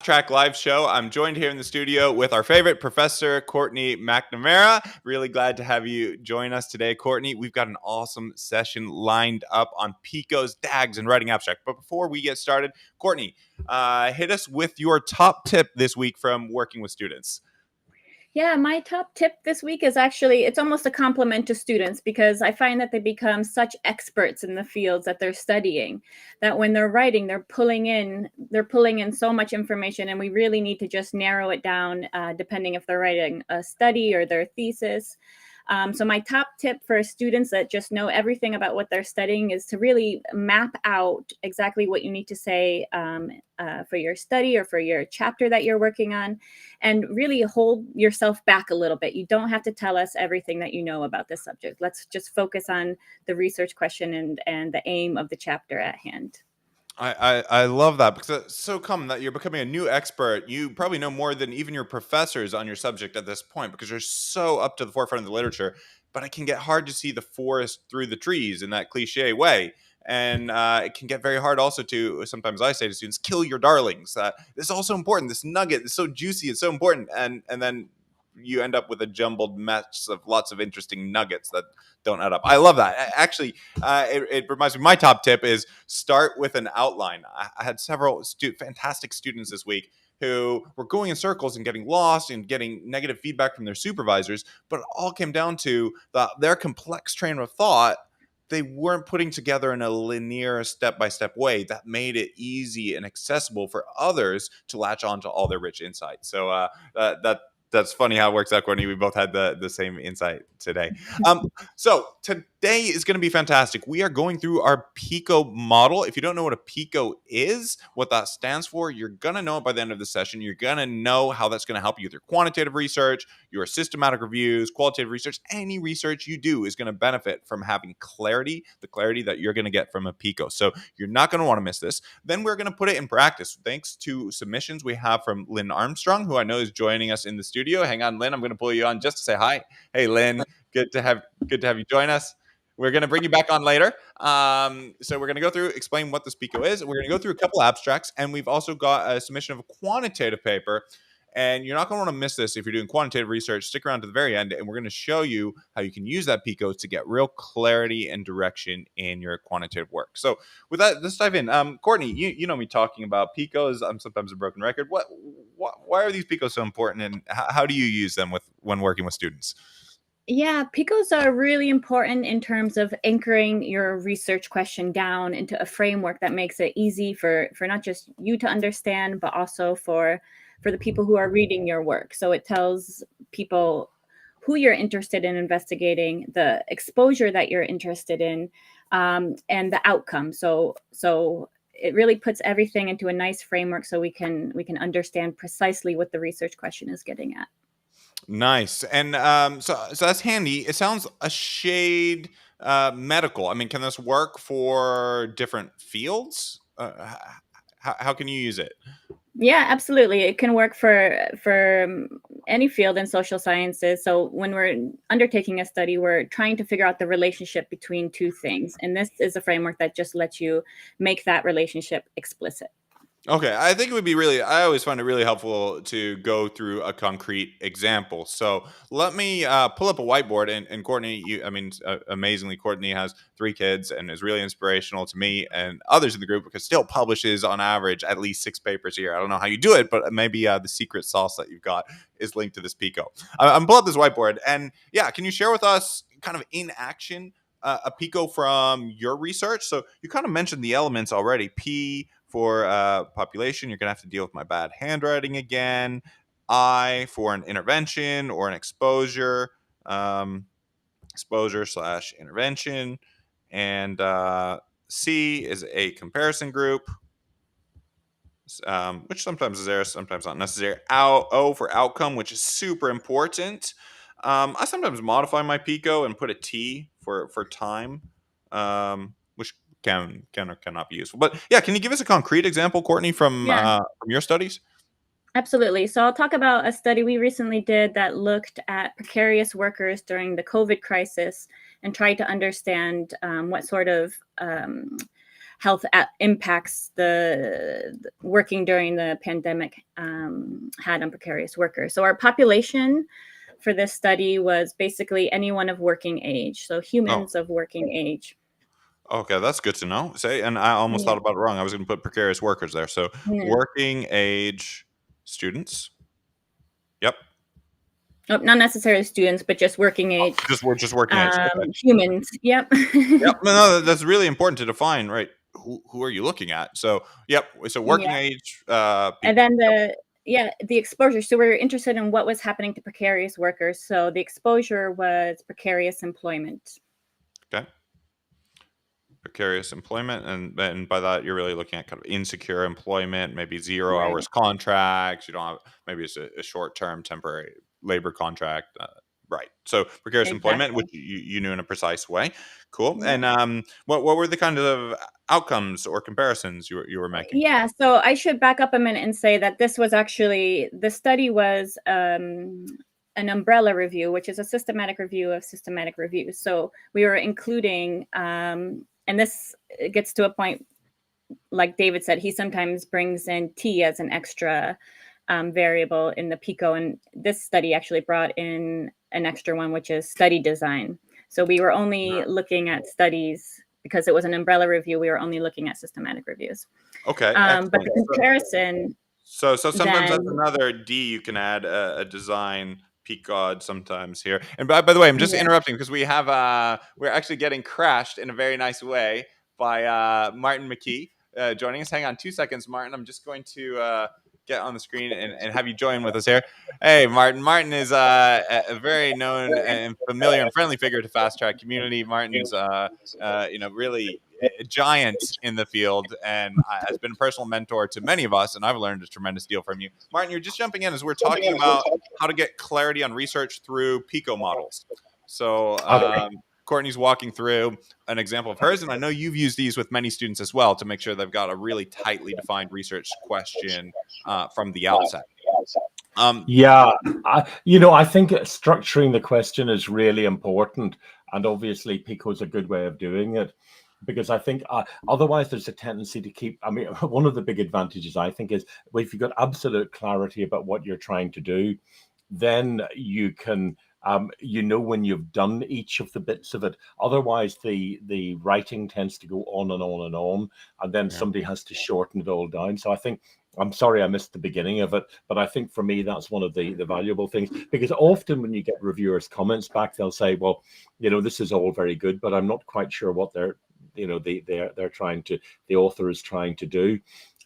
Track live show. I'm joined here in the studio with our favorite professor, Courtney McNamara. Really glad to have you join us today, Courtney. We've got an awesome session lined up on PICO's, DAGs, and writing abstract. But before we get started, Courtney, hit us with your top tip this week from working with students. Yeah, my top tip this week is actually, it's almost a compliment to students because I find that they become such experts in the fields that they're studying that when they're writing, they're pulling in so much information, and we really need to just narrow it down depending if they're writing a study or their thesis. So my top tip for students that just know everything about what they're studying is to really map out exactly what you need to say for your study or for your chapter that you're working on, and really hold yourself back a little bit. You don't have to tell us everything that you know about this subject. Let's just focus on the research question and the aim of the chapter at hand. I love that because it's so common that you're becoming a new expert. You probably know more than even your professors on your subject at this point because you're so up to the forefront of the literature. But it can get hard to see the forest through the trees in that cliche way. And it can get very hard also to, sometimes I say to students, kill your darlings. This is also important. This nugget is so juicy. It's so important. And then you end up with a jumbled mess of lots of interesting nuggets that don't add up. I love that. Actually, it reminds me, my top tip is start with an outline. I had several fantastic students this week who were going in circles and getting lost and getting negative feedback from their supervisors, but it all came down to their complex train of thought. They weren't putting together in a linear step-by-step way that made it easy and accessible for others to latch on to all their rich insights. So that's funny how it works out, Courtney. We both had the same insight today. So today is going to be fantastic. We are going through our PICO model. If you don't know what a PICO is, what that stands for, you're going to know it by the end of the session. You're going to know how that's going to help you with your quantitative research, your systematic reviews, qualitative research. Any research you do is going to benefit from having clarity, the clarity that you're going to get from a PICO. So you're not going to want to miss this. Then we're going to put it in practice thanks to submissions we have from Lynn Armstrong, who I know is joining us in the studio. Hang on, Lynn. I'm going to pull you on just to say hi. Hey, Lynn. Good to have you join us. We're going to bring you back on later. So we're going to go through, explain what this PICO is. We're going to go through a couple abstracts, and we've also got a submission of a quantitative paper. And you're not going to want to miss this if you're doing quantitative research. Stick around to the very end, and we're going to show you how you can use that PICO to get real clarity and direction in your quantitative work. So with that, let's dive in. Courtney, you know me talking about PICOs. I'm sometimes a broken record. Why are these PICOs so important, and how do you use them when working with students? Yeah, PICOs are really important in terms of anchoring your research question down into a framework that makes it easy for not just you to understand, but also for the people who are reading your work. So it tells people who you're interested in investigating, the exposure that you're interested in, and the outcome. So it really puts everything into a nice framework so we can understand precisely what the research question is getting at. Nice. And so that's handy. It sounds a shade medical. I mean, can this work for different fields? How can you use it? Yeah, absolutely. It can work for any field in social sciences. So when we're undertaking a study, we're trying to figure out the relationship between two things. And this is a framework that just lets you make that relationship explicit. Okay, I think it would be I always find it really helpful to go through a concrete example. So let me pull up a whiteboard. And Courtney, amazingly, Courtney has 3 kids and is really inspirational to me and others in the group because still publishes on average at least 6 papers a year. I don't know how you do it, but maybe the secret sauce that you've got is linked to this PICO. I'm pulling up this whiteboard. And yeah, can you share with us kind of in action a PICO from your research? So you kind of mentioned the elements already. P for population, you're going to have to deal with my bad handwriting again. I for an intervention or an exposure, exposure/intervention. And C is a comparison group, which sometimes is there, sometimes not necessary. O for outcome, which is super important. I sometimes modify my PICO and put a T for time, which can or cannot be useful. But yeah, can you give us a concrete example, Courtney, from Yeah, your studies? absolutely. So I'll talk about a study we recently did that looked at precarious workers during the COVID crisis and tried to understand what sort of health impacts the working during the pandemic had on precarious workers. So our population for this study was basically anyone of working age, so Oh, humans of working age. okay, that's good to know. Say, and I almost Yeah. thought about it wrong. I was going to put precarious workers there. So Yeah. working age students. Yep. Oh, not necessarily students, but just working Oh, age just we're just working age. Okay. humans. Yep. Yep. No, that's really important to define, right? Who are you looking at? So, yep. So working Yeah. age And people. then Yep. the exposure. So we're interested in what was happening to precarious workers. So the exposure was precarious employment. Okay. Precarious employment, and by that you're really looking at kind of insecure employment, maybe 0 hours Right. contracts. You don't have, maybe it's a short-term temporary labor contract, right? So precarious employment, which Exactly. you knew in a precise way. Cool. Yeah. And what were the kind of outcomes or comparisons you were making? Yeah, so I should back up a minute and say that this was actually the study was an umbrella review, which is a systematic review of systematic reviews. So we were including, and this gets to a point, like David said, he sometimes brings in T as an extra variable in the PICO, and this study actually brought in an extra one, which is study design. So we were only looking at studies because it was an umbrella review. We were only looking at systematic reviews. Okay, But the excellent. comparison So sometimes that's then, another D you can add a design peak god sometimes here. And by the way, I'm just yeah, interrupting because we're actually getting crashed in a very nice way by Martin McKee joining us. Hang on 2 seconds, Martin. I'm just going to get on the screen and have you join with us here. Hey, Martin. Martin is a very known and familiar and friendly figure to Fast Track community. Martin's really a giant in the field and has been a personal mentor to many of us, and I've learned a tremendous deal from you. Martin, you're just jumping in as we're talking about how to get clarity on research through PICO models. So Okay. Courtney's walking through an example of hers, and I know you've used these with many students as well to make sure they've got a really tightly defined research question from the outset. Um, Yeah, I think structuring the question is really important, and obviously Pico is a good way of doing it, because I think otherwise there's a tendency to keep. I mean, one of the big advantages I think is if you've got absolute clarity about what you're trying to do, then you can. When you've done each of the bits of it. Otherwise, the writing tends to go on and on and on, and then yeah, somebody has to shorten it all down. So I think I'm sorry I missed the beginning of it, but I think for me that's one of the valuable things, because often when you get reviewers' comments back, they'll say, "Well, this is all very good, but I'm not quite sure what they're trying to the author is trying to do."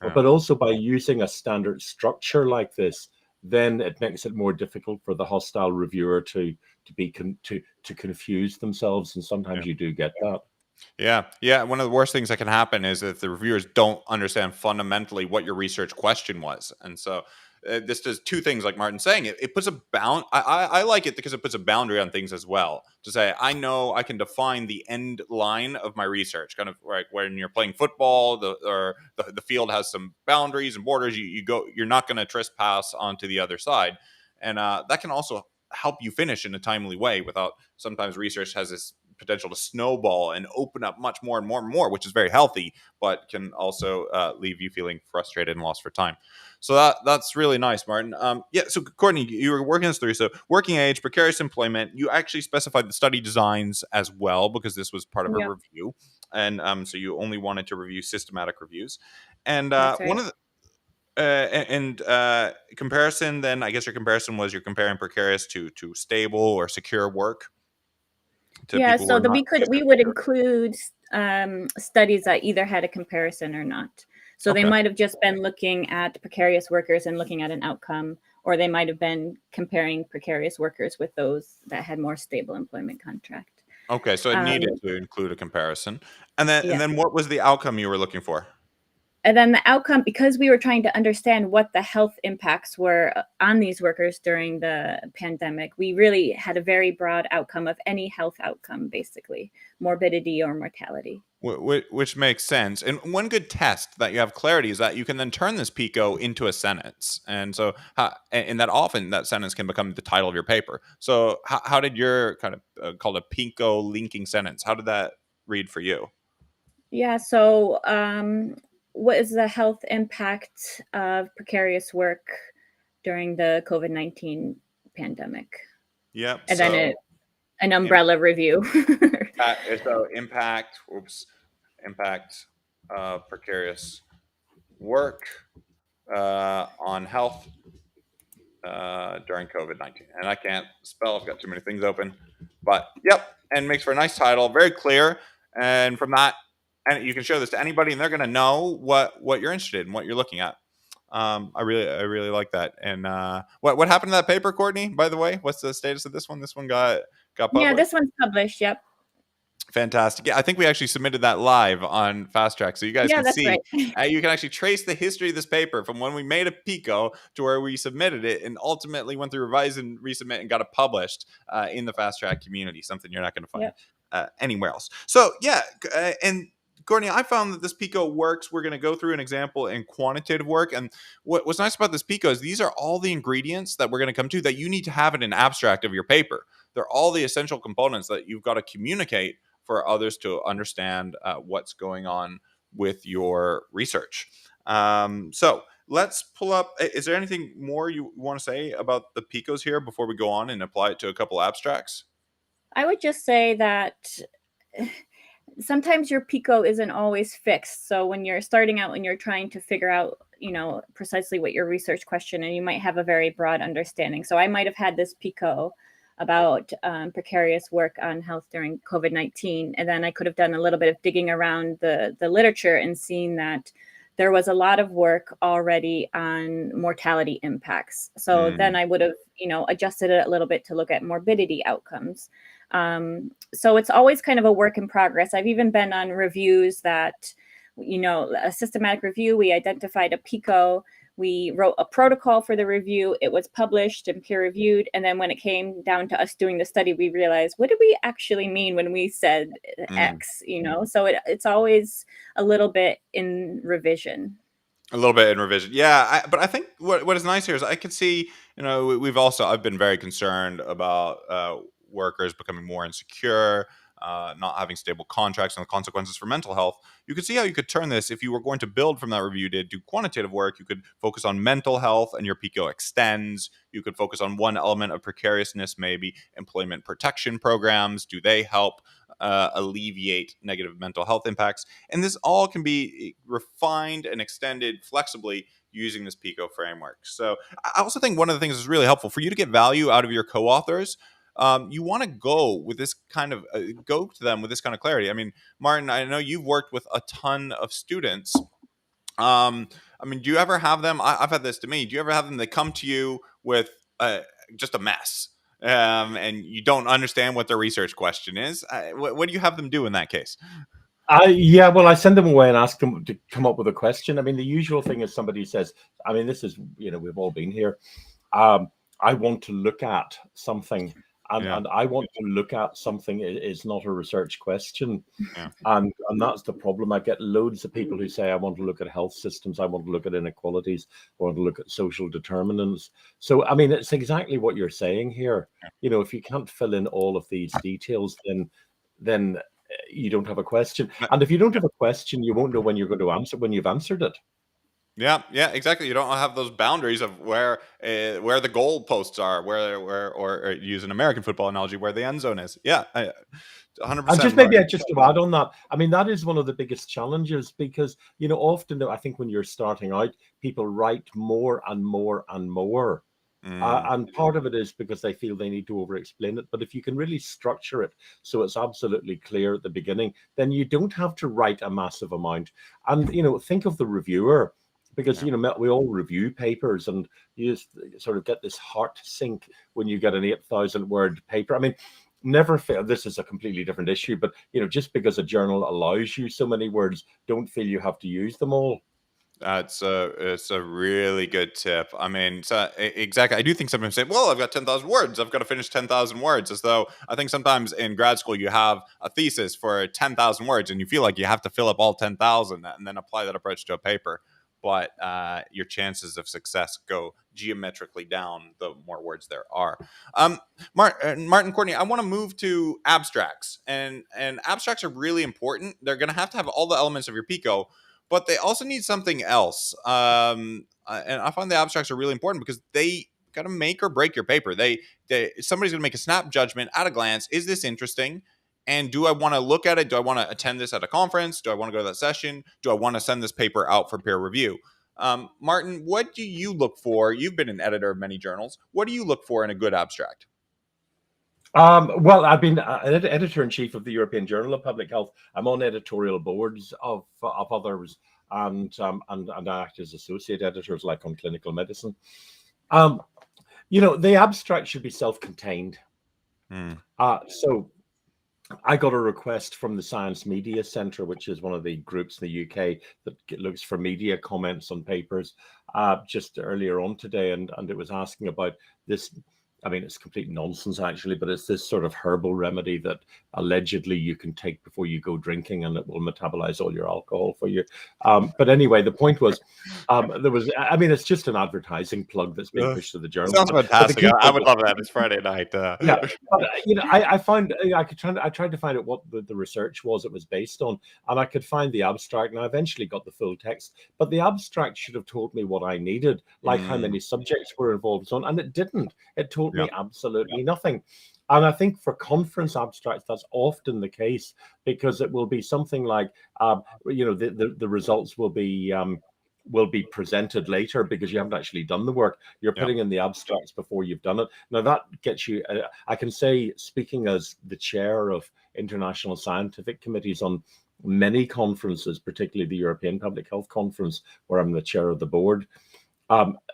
yeah. But also by using a standard structure like this, then it makes it more difficult for the hostile reviewer to confuse themselves, and sometimes you do get that. Yeah, yeah. One of the worst things that can happen is if the reviewers don't understand fundamentally what your research question was, and so this does two things. Like Martin's saying, it puts a bound. I like it because it puts a boundary on things as well. To say I know I can define the end line of my research, kind of like when you're playing football, the field has some boundaries and borders. You're not going to trespass onto the other side, and that can also help you finish in a timely way. Without sometimes research has this potential to snowball and open up much more and more and more, which is very healthy, but can also leave you feeling frustrated and lost for time. So that's really nice, Martin. Yeah. So Courtney, you were working this through. So working age, precarious employment. You actually specified the study designs as well because this was part of a yep, review, and so you only wanted to review systematic reviews. And that's one right. of the comparison, then I guess your comparison was you're comparing precarious to stable or secure work to Yeah, people who so are that not we would secure. include studies that either had a comparison or not. So they Okay. might have just been looking at precarious workers and looking at an outcome, or they might have been comparing precarious workers with those that had more stable employment contract. Okay, so it Um, needed to include a comparison. And yeah. then what was the outcome you were looking for? And then the outcome, because we were trying to understand what the health impacts were on these workers during the pandemic, we really had a very broad outcome of any health outcome, basically, morbidity or mortality. Which makes sense. And one good test that you have clarity is that you can then turn this PICO into a sentence. And so, and that often that sentence can become the title of your paper. So, how did your kind of called a PICO linking sentence? How did that read for you? Yeah. So, what is the health impact of precarious work during the COVID-19 pandemic? Yep. And then So, an im- umbrella review. impact. Oops. Impact of precarious work on health during COVID-19. And I can't spell, I've got too many things open. But yep, and makes for a nice title, very clear. And from that, and you can show this to anybody, and they're going to know what you're interested in, what you're looking at. I really like that. And what happened to that paper, Courtney? By the way, what's the status of this one? This one got Yeah, published. this one's published. Yep. Fantastic. Yeah, I think we actually submitted that live on FastTrack, so you guys Yeah, can that's see. right. You can actually trace the history of this paper from when we made a PICO to where we submitted it, and ultimately went through revise and resubmit and got it published in the FastTrack community. Something you're not going to find Yep. anywhere else. So yeah, and Courtney, I found that this PICO works. We're going to go through an example in quantitative work, and what's nice about this PICO is these are all the ingredients that we're going to come to that you need to have in an abstract of your paper. They're all the essential components that you've got to communicate for others to understand what's going on with your research. So let's pull up. Is there anything more you want to say about the PICOs here before we go on and apply it to a couple abstracts? I would just say that sometimes your PICO isn't always fixed. So when you're starting out and you're trying to figure out, precisely what your research question, and you might have a very broad understanding. So I might have had this PICO about precarious work on health during COVID-19, and then I could have done a little bit of digging around the literature and seen that there was a lot of work already on mortality impacts. So then I would have, adjusted it a little bit to look at morbidity outcomes. So it's always kind of a work in progress. I've even been on reviews that, a systematic review, we identified a PICO, we wrote a protocol for the review, it was published and peer reviewed. And then when it came down to us doing the study, we realized, what did we actually mean when we said X, So it's always a little bit in revision. A little bit in revision, yeah. But I think what is nice here is I can see, I've been very concerned about workers becoming more insecure, not having stable contracts, and the consequences for mental health. You could see how you could turn this if you were going to build from that review to do quantitative work. You could focus on mental health, and your PICO extends. You could focus on one element of precariousness, maybe employment protection programs. Do they help alleviate negative mental health impacts? And this all can be refined and extended flexibly using this PICO framework. So I also think one of the things that's really helpful for you to get value out of your co-authors. You want to go to them with this kind of clarity. I mean, Martin, I know you've worked with a ton of students. Do you ever have them? I've had this to me. Do you ever have them? They come to you with just a mess, and you don't understand what their research question is. What do you have them do in that case? Yeah, well, I send them away and ask them to come up with a question. I mean, the usual thing is somebody says, I mean, this is, we've all been here. I want to look at something, and I want to look at something is not a research question. Yeah. And that's the problem. I get loads of people who say, I want to look at health systems, I want to look at inequalities, I want to look at social determinants. So, I mean, it's exactly what you're saying here. If you can't fill in all of these details, then you don't have a question. And if you don't have a question, you won't know when you're going to answer, when you've answered it. Yeah, exactly. You don't have those boundaries of where the goal posts are, or use an American football analogy, where the end zone is. Yeah, 100%. And just maybe just to add on that, I mean, that is one of the biggest challenges because, often I think when you're starting out, people write more and more and more. And part of it is because they feel they need to over-explain it. But if you can really structure it so it's absolutely clear at the beginning, then you don't have to write a massive amount. And, think of the reviewer. Because, we all review papers, and you just sort of get this heart sink when you get an 8,000-word paper. I mean, never feel this is a completely different issue, but, just because a journal allows you so many words, don't feel you have to use them all. It's a really good tip. I mean, so exactly. I do think sometimes say, "Well, I've got 10,000 words. I've got to finish 10,000 words." As though I think sometimes in grad school you have a thesis for 10,000 words, and you feel like you have to fill up all 10,000 and then apply that approach to a paper. But your chances of success go geometrically down, the more words there are. Martin, Courtney, I want to move to abstracts, and abstracts are really important. They're going to have all the elements of your PICO, but they also need something else. And I find the abstracts are really important because they got to make or break your paper. Somebody's going to make a snap judgment at a glance. Is this interesting? And do I want to look at it? Do I want to attend this at a conference? Do I want to go to that session? Do I want to send this paper out for peer review? Martin, what do you look for? You've been an editor of many journals. What do you look for in a good abstract? Well, I've been editor-in-chief of the European Journal of Public Health. I'm on editorial boards of others, and I act as associate editors, like on clinical medicine. The abstract should be self-contained. So I got a request from the Science Media Centre, which is one of the groups in the UK that looks for media comments on papers, just earlier on today, and it was asking about this. I mean, it's complete nonsense, actually, but it's this sort of herbal remedy that allegedly you can take before you go drinking, and it will metabolize all your alcohol for you. But anyway, the point was, it's just an advertising plug that's being pushed to the journal. Sounds fantastic. I would love that. It's Friday night. Yeah, but, I tried to find out what the research was it was based on, and I could find the abstract, and I eventually got the full text. But the abstract should have told me what I needed, like how many subjects were involved, and it didn't. It told me absolutely nothing. And I think for conference abstracts, that's often the case, because it will be something like, the results will be presented later because you haven't actually done the work. You're putting in the abstracts before you've done it. Now that gets you, I can say, speaking as the chair of international scientific committees on many conferences, particularly the European Public Health Conference, where I'm the chair of the board,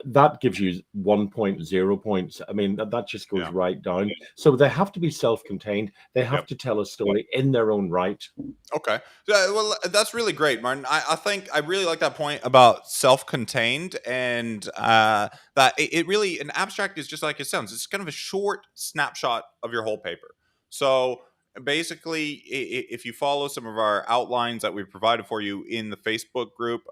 that gives you 1.0 points. I mean, that just goes right down. So they have to be self-contained. They have to tell a story in their own right. Okay. Well, that's really great, Martin. I think I really like that point about self-contained, and that it really, an abstract is just like it sounds. It's kind of a short snapshot of your whole paper. So basically, if you follow some of our outlines that we've provided for you in the Facebook group,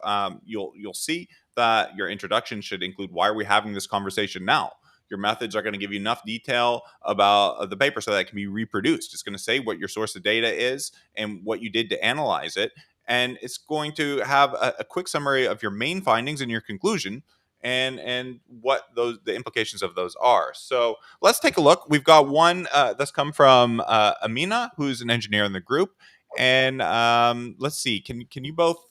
you'll see that your introduction should include, why are we having this conversation now? Your methods are going to give you enough detail about the paper so that it can be reproduced. It's going to say what your source of data is and what you did to analyze it. And it's going to have a quick summary of your main findings and your conclusion, and what the implications of those are. So let's take a look. We've got one that's come from Amina, who's an engineer in the group. And let's see. Can you both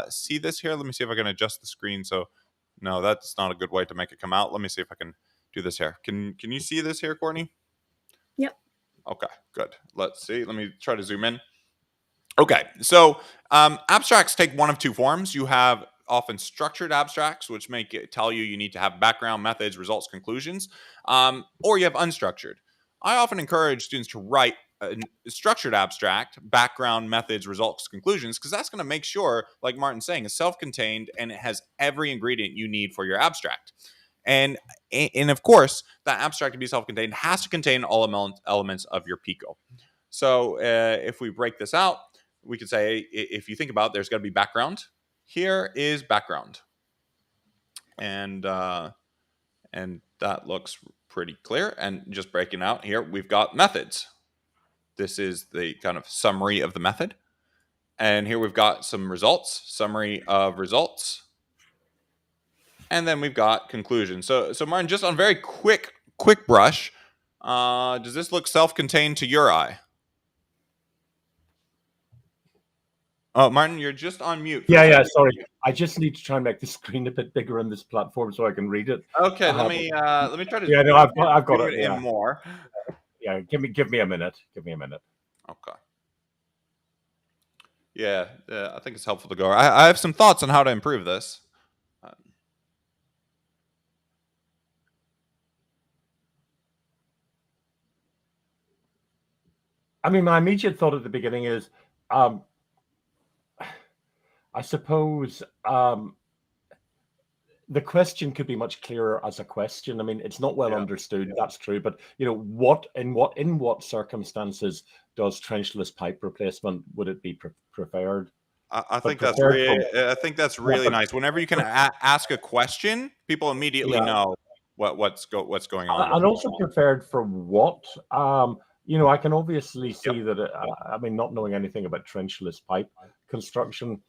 see this here? Let me see if I can adjust the screen. So no, that's not a good way to make it come out. Let me see if I can do this here. Can you see this here, Courtney? Yep. Okay, good. Let's see. Let me try to zoom in. Okay, so abstracts take one of two forms. You have often structured abstracts, which make it tell you need to have background, methods, results, conclusions, or you have unstructured. I often encourage students to write a structured abstract, background, methods, results, conclusions, because that's going to make sure, like Martin's saying, it's self-contained and it has every ingredient you need for your abstract. And of course, that abstract to be self-contained has to contain all elements of your PICO. So if we break this out, we could say, if you think about it, there's got to be background. Here is background. And that looks pretty clear. And just breaking out here, we've got methods. This is the kind of summary of the method. And here we've got some results, summary of results. And then we've got conclusion. So Martin, just on very quick brush, does this look self-contained to your eye? Oh, Martin, you're just on mute. Yeah, sorry. I just need to try and make the screen a bit bigger on this platform so I can read it. Okay, let me try to. Yeah, no, I've got it. In more. Yeah, give me a minute. Give me a minute. Okay. Yeah, I think it's helpful to go. I have some thoughts on how to improve this. I mean, my immediate thought at the beginning is, I suppose the question could be much clearer as a question. I mean, it's not well understood. That's true, but in what circumstances does trenchless pipe replacement would it be preferred? I think that's really nice. Whenever you can ask a question, people immediately know what's going on. And also prepared for what? I can obviously see that. I mean, not knowing anything about trenchless pipe construction,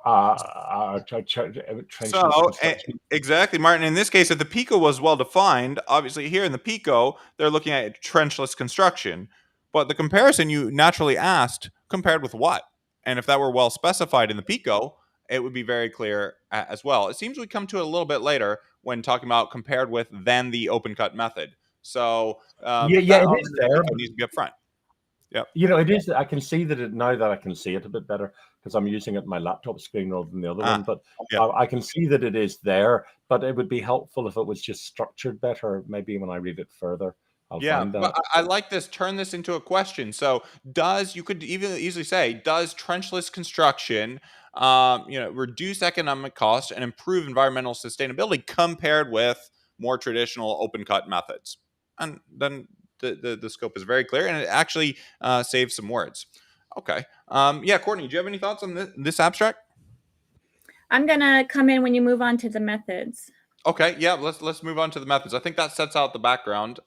trenchless construction. Exactly, Martin. In this case, if the PICO was well defined, obviously here in the PICO, they're looking at trenchless construction. But the comparison you naturally asked, compared with what? And if that were well specified in the PICO, it would be very clear as well. It seems we come to it a little bit later when talking about compared with then the open cut method. So Yeah, that it is there. PICO needs to be up front. Yep. It is. I can see that now that I can see it a bit better because I'm using it on my laptop screen rather than the other one. But I can see that it is there. But it would be helpful if it was just structured better. Maybe when I read it further, I'll find that. But I like this. Turn this into a question. So, you could even easily say, does trenchless construction, reduce economic cost and improve environmental sustainability compared with more traditional open cut methods? And then the scope is very clear, and it actually saves some words. Okay. Courtney, do you have any thoughts on this abstract? I'm gonna come in when you move on to the methods. Okay, yeah, let's move on to the methods. I think that sets out the background.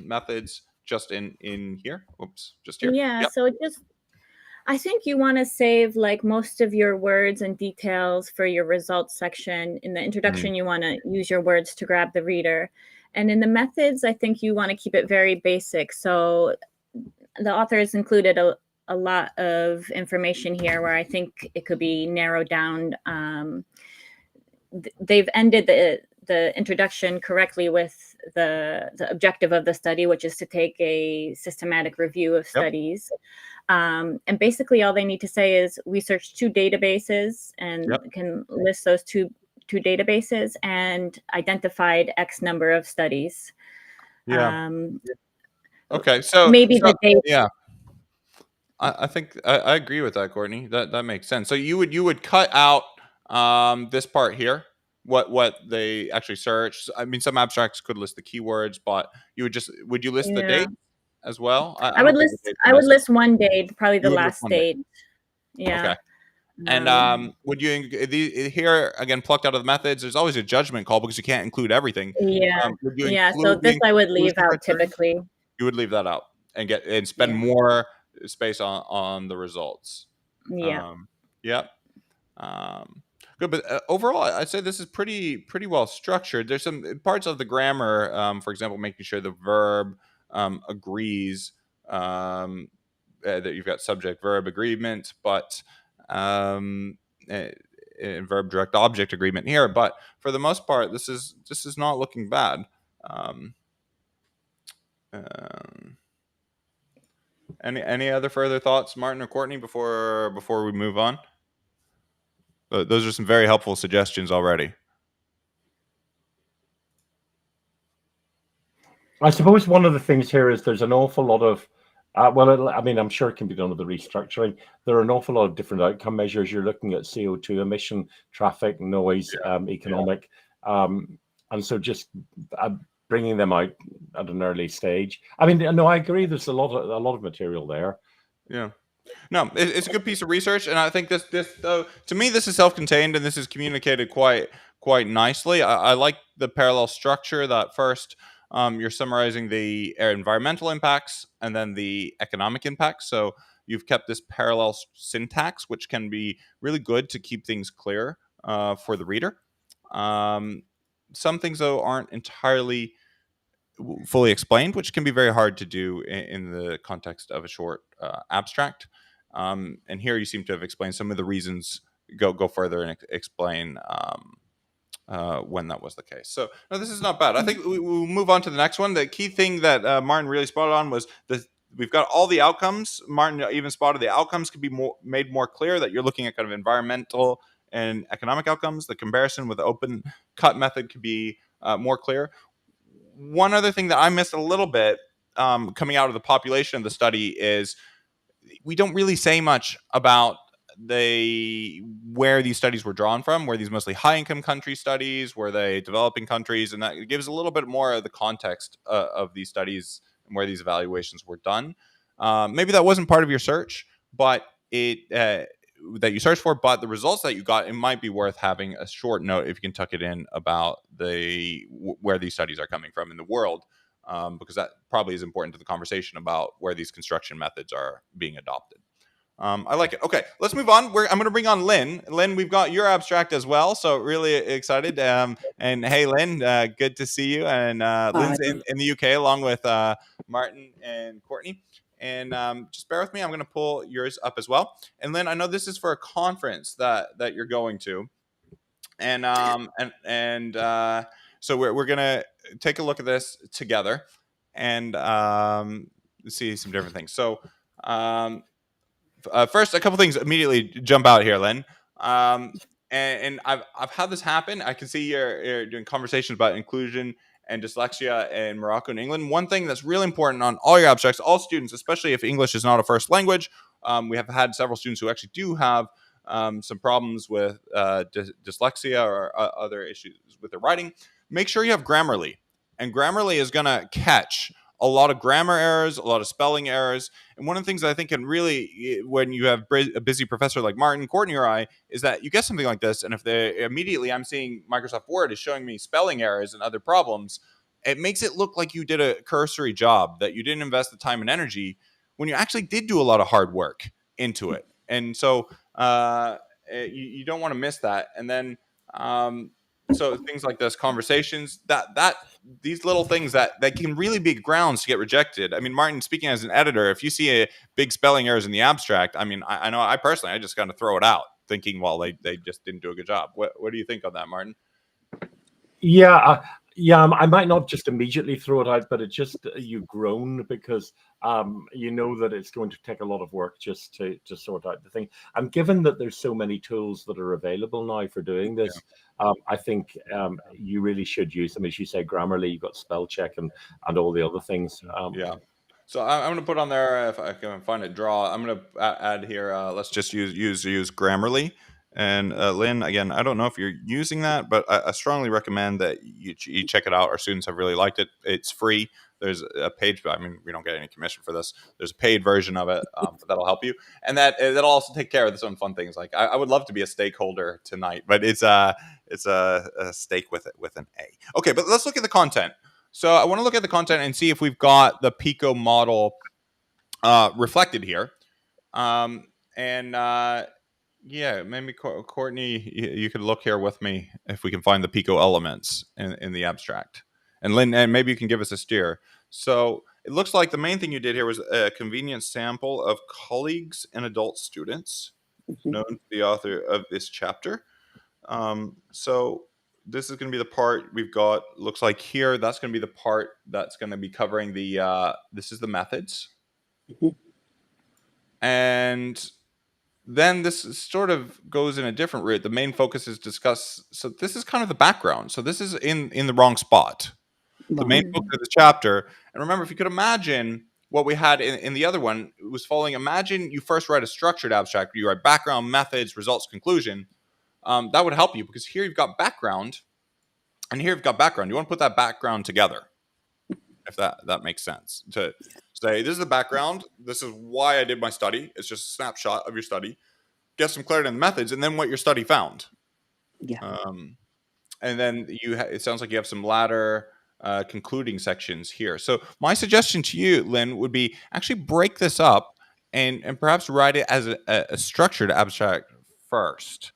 Methods just in here. Oops, just here. Yeah, Yep. so I think you want to save like most of your words and details for your results section. In the introduction, you want to use your words to grab the reader. And in the methods, I think you want to keep it very basic. So the author has included a lot of information here where I think it could be narrowed down. They've ended the introduction correctly with the objective of the study, which is to take a systematic review of studies. And basically all they need to say is we searched 2 databases and can list those two databases and identified X number of studies. Okay, so maybe the date. Yeah, I think I agree with that, Courtney. That makes sense. So you would cut out this part here, what they actually searched. I mean, some abstracts could list the keywords, but would you list the date as well? I would list one date, probably the last date. Yeah. Okay. And would you here again plucked out of the methods? There's always a judgment call because you can't include everything. Yeah. So this I would leave out typically. You would leave that out and spend more space on the results. Yep. Good, but overall, I'd say this is pretty well structured. There's some parts of the grammar, for example, making sure the verb agrees, that you've got subject verb agreement, but and verb direct object agreement here. But for the most part, this is not looking bad. Any other further thoughts, Martin or Courtney, before we move on? Those are some very helpful suggestions already. I suppose one of the things here is there's an awful lot of, I'm sure it can be done with the restructuring. There are an awful lot of different outcome measures. You're looking at CO2 emission, traffic, noise, economic, and so just bringing them out at an early stage. I mean, no, I agree. There's a lot of material there. Yeah. No, it's a good piece of research, and I think this to me this is self-contained and this is communicated quite nicely. I like the parallel structure that first you're summarizing the environmental impacts and then the economic impacts. So you've kept this parallel syntax, which can be really good to keep things clear for the reader. Some things though aren't entirely fully explained, which can be very hard to do in the context of a short abstract. And here you seem to have explained some of the reasons. Go further and explain when that was the case. So no, this is not bad. I think we'll move on to the next one. The key thing that Martin really spotted on was we've got all the outcomes. Martin even spotted the outcomes could be made more clear, that you're looking at kind of environmental and economic outcomes. The comparison with the open cut method could be more clear. One other thing that I missed a little bit coming out of the population of the study is we don't really say much about where these studies were drawn from. Were these mostly high-income country studies? Were they developing countries? And that gives a little bit more of the context of these studies and where these evaluations were done. Maybe that wasn't part of your search, but it that you searched for, but the results that you got, it might be worth having a short note if you can tuck it in about where these studies are coming from in the world, because that probably is important to the conversation about where these construction methods are being adopted. I like it. Okay, let's move on. I'm going to bring on Lynn. Lynn, we've got your abstract as well, so really excited. And hey, Lynn, good to see you. And Lynn's in the UK along with Martin and Courtney. And just bear with me. I'm going to pull yours up as well. And Lynn, I know this is for a conference that you're going to, and so we're going to take a look at this together and see some different things. So. First, a couple things immediately jump out here, Lynn. And I've had this happen. I can see you're doing conversations about inclusion and dyslexia in Morocco and England. One thing that's really important on all your abstracts, all students, especially if English is not a first language, we have had several students who actually do have some problems with dyslexia or other issues with their writing. Make sure you have Grammarly. And Grammarly is going to catch a lot of grammar errors, a lot of spelling errors. And one of the things I think can really, when you have a busy professor like Martin, Courtney, or I, is that you get something like this, and if immediately I'm seeing Microsoft Word is showing me spelling errors and other problems, it makes it look like you did a cursory job, that you didn't invest the time and energy when you actually did do a lot of hard work into it. And so you don't want to miss that. And then so things like this, conversations, that these little things that can really be grounds to get rejected. I mean, Martin, speaking as an editor, if you see a big spelling errors in the abstract, I mean, I know I personally, I just got to throw it out thinking, well, they just didn't do a good job. What do you think on that, Martin? Yeah, I might not just immediately throw it out, but it just you groan because you know that it's going to take a lot of work just to sort out the thing. And given that there's so many tools that are available now for doing this, I think you really should use them. As you say, Grammarly, you've got spell check and all the other things. Yeah. So I'm going to put on there, if I can find it, draw. I'm going to add here. Let's just use Grammarly. And Lynn, again, I don't know if you're using that, but I strongly recommend that you check it out. Our students have really liked it. It's free. There's a paid. I mean, we don't get any commission for this. There's a paid version of it that'll help you, and that'll also take care of some fun things. Like I would love to be a stakeholder tonight, but it's a stake with an A. Okay, but let's look at the content. So I want to look at the content and see if we've got the PICO model reflected here. Yeah, maybe Courtney, you could look here with me if we can find the PICO elements in the abstract. And Lynn, and maybe you can give us a steer. So it looks like the main thing you did here was a convenient sample of colleagues and adult students known to the author of this chapter. So this is going to be the part we've got, looks like here, that's going to be the part that's going to be covering this is the methods. And then this sort of goes in a different route. The main focus is discuss. So this is kind of the background. So this is in the wrong spot. The main focus of the chapter. And remember, if you could imagine what we had in the other one, it was following. Imagine you first write a structured abstract. You write background, methods, results, conclusion. That would help you because here you've got background, and here you've got background. You want to put that background together, if that makes sense. To say, this is the background. This is why I did my study. It's just a snapshot of your study. Get some clarity on the methods, and then what your study found. Yeah. And then it sounds like you have some latter concluding sections here. So my suggestion to you, Lynn, would be actually break this up and perhaps write it as a structured abstract first.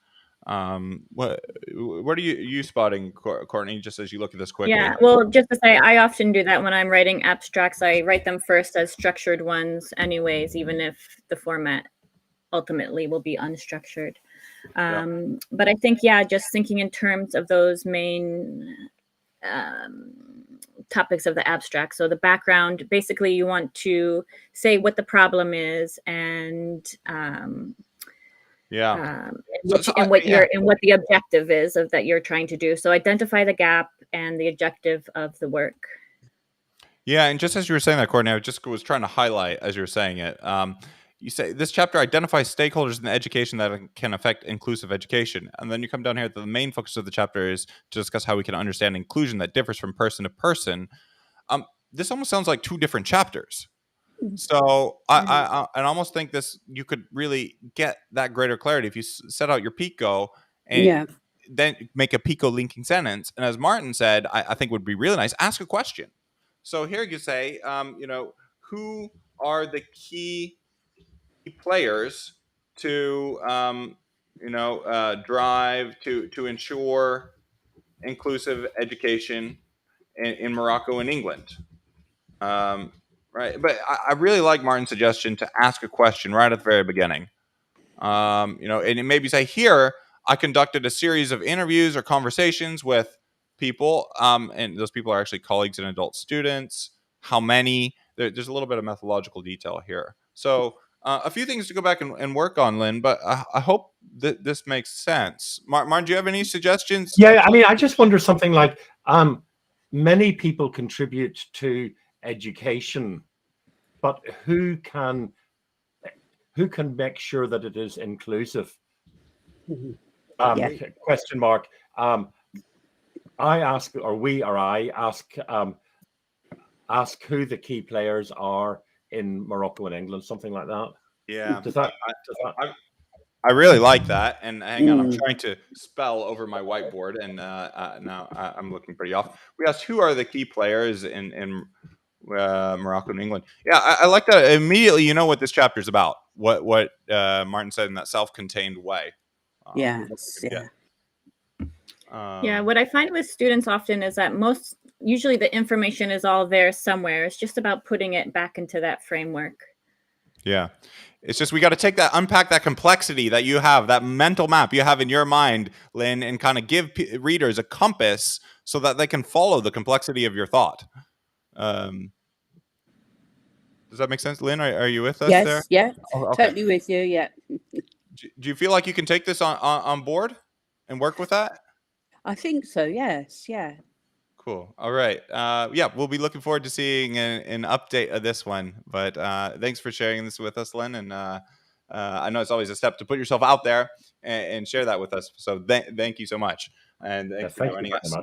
What are you spotting, Courtney, just as you look at this quickly? Yeah, well, just to say, I often do that when I'm writing abstracts. I write them first as structured ones anyways, even if the format ultimately will be unstructured. But I think, just thinking in terms of those main topics of the abstract. So the background, basically you want to say what the problem is and what the objective is of that you're trying to do. So identify the gap and the objective of the work. Yeah, and just as you were saying that, Courtney, I just was trying to highlight as you were saying it. You say this chapter identifies stakeholders in the education that can affect inclusive education. And then you come down here, the main focus of the chapter is to discuss how we can understand inclusion that differs from person to person. This almost sounds like two different chapters. So I almost think you could really get that greater clarity if you set out your PICO and then make a PICO linking sentence. And as Martin said, I think would be really nice. Ask a question. So here you say, who are the key players to drive to ensure inclusive education in Morocco and England. Right, but I really like Martin's suggestion to ask a question right at the very beginning. And it maybe say, here I conducted a series of interviews or conversations with people, and those people are actually colleagues and adult students. How many? There's a little bit of methodological detail here. So a few things to go back and work on, Lynn, but I hope that this makes sense. Martin, do you have any suggestions? Yeah, I mean, I just wonder something like, many people contribute to education, but who can make sure that it is inclusive? Question mark. I ask, or we, or I ask, who the key players are in Morocco and England, something like that. Yeah. Does that I really like that. And hang on, I'm trying to spell over my whiteboard, and now I'm looking pretty off. We asked, who are the key players in Morocco and England? Yeah, I like that. Immediately, you know what this chapter is about. What Martin said in that self-contained way. What I find with students often is that usually the information is all there somewhere. It's just about putting it back into that framework. Yeah. It's just we got to unpack that complexity that you have, that mental map you have in your mind, Lynn, and kind of give readers a compass so that they can follow the complexity of your thought. Does that make sense, Lynn? Are you with us there? Yes, totally with you, yeah. Do you feel like you can take this on board and work with that? I think so, yes, yeah. Cool. All right. We'll be looking forward to seeing an update of this one. But thanks for sharing this with us, Lynn. And I know it's always a step to put yourself out there and share that with us. So thank you so much. And thanks for joining us.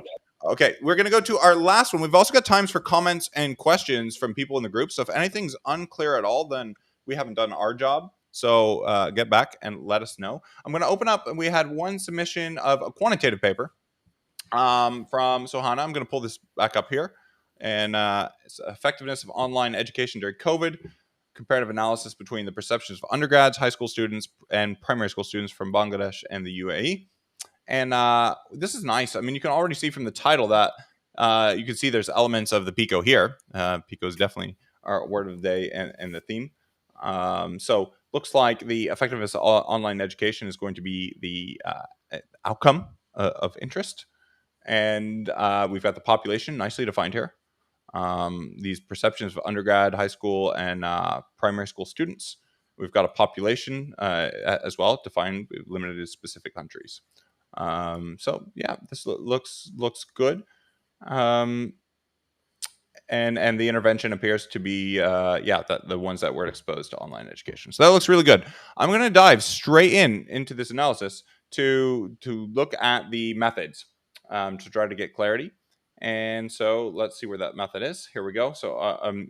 Okay, we're going to go to our last one. We've also got times for comments and questions from people in the group. So if anything's unclear at all, then we haven't done our job. So get back and let us know. I'm going to open up, and we had one submission of a quantitative paper from Sohana. I'm going to pull this back up here. And it's effectiveness of online education during COVID, comparative analysis between the perceptions of undergrads, high school students, and primary school students from Bangladesh and the UAE. And this is nice. I mean, you can already see from the title that you can see there's elements of the PICO here. PICO is definitely our word of the day and the theme. So looks like the effectiveness of online education is going to be the outcome of interest. And we've got the population nicely defined here. These perceptions of undergrad, high school, and primary school students. We've got a population as well, defined, limited to specific countries. This looks good. And the intervention appears to be the ones that were exposed to online education. So that looks really good. I'm going to dive straight into this analysis to look at the methods to try to get clarity. And so let's see where that method is. Here we go. So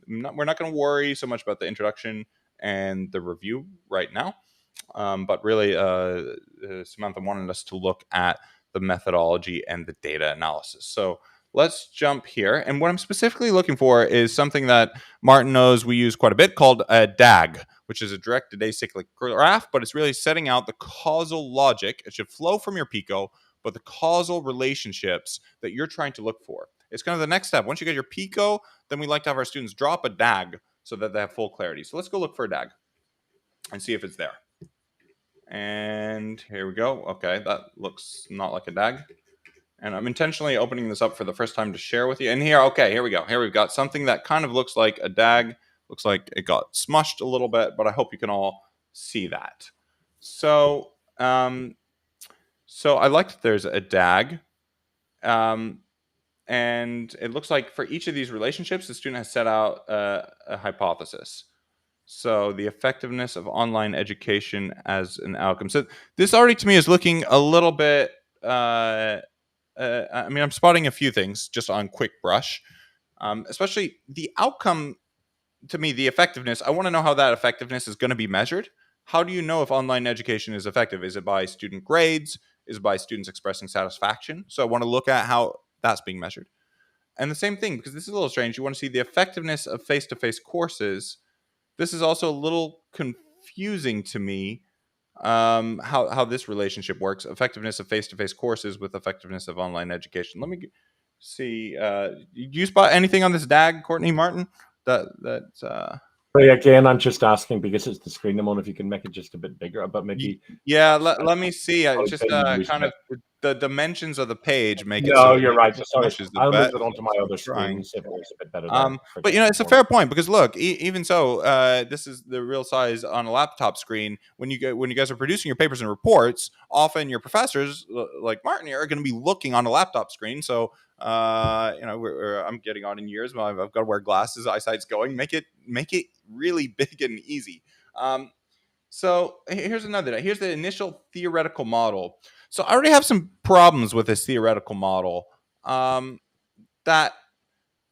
we're not going to worry so much about the introduction and the review right now. But really, Samantha wanted us to look at the methodology and the data analysis. So let's jump here. And what I'm specifically looking for is something that Martin knows we use quite a bit, called a DAG, which is a directed acyclic graph, but it's really setting out the causal logic. It should flow from your PICO, but the causal relationships that you're trying to look for. It's kind of the next step. Once you get your PICO, then we like to have our students drop a DAG so that they have full clarity. So let's go look for a DAG and see if it's there. And here we go. Okay, that looks not like a DAG. And I'm intentionally opening this up for the first time to share with you. And here we go. Here we've got something that kind of looks like a DAG. Looks like it got smushed a little bit, but I hope you can all see that. So I like that there's a DAG. And it looks like for each of these relationships, the student has set out a hypothesis. So the effectiveness of online education as an outcome. So this already to me is looking a little bit, I'm spotting a few things just on quick brush, especially the outcome to me, the effectiveness, I want to know how that effectiveness is going to be measured. How do you know if online education is effective? Is it by student grades? Is it by students expressing satisfaction? So I want to look at how that's being measured. And the same thing, because this is a little strange, you want to see the effectiveness of face-to-face courses. This is also a little confusing to me, how this relationship works. Effectiveness of face-to-face courses with effectiveness of online education. Let me see. Do you spot anything on this DAG, Courtney Martin? Again, I'm just asking because it's the screen I'm on. If you can make it just a bit bigger, but maybe. Yeah, let me see. Just kind of the dimensions of the page make it so. No, you're right. Sorry, I'll move it onto my other screen. See if it was a bit better. There. But it's a fair point, because look, even so, this is the real size on a laptop screen. When you guys are producing your papers and reports, often your professors, like Martin here, are going to be looking on a laptop screen. So I'm getting on in years. I've got to wear glasses. Eyesight's going. Make it really big and easy. So here's another. Here's the initial theoretical model. So I already have some problems with this theoretical model. That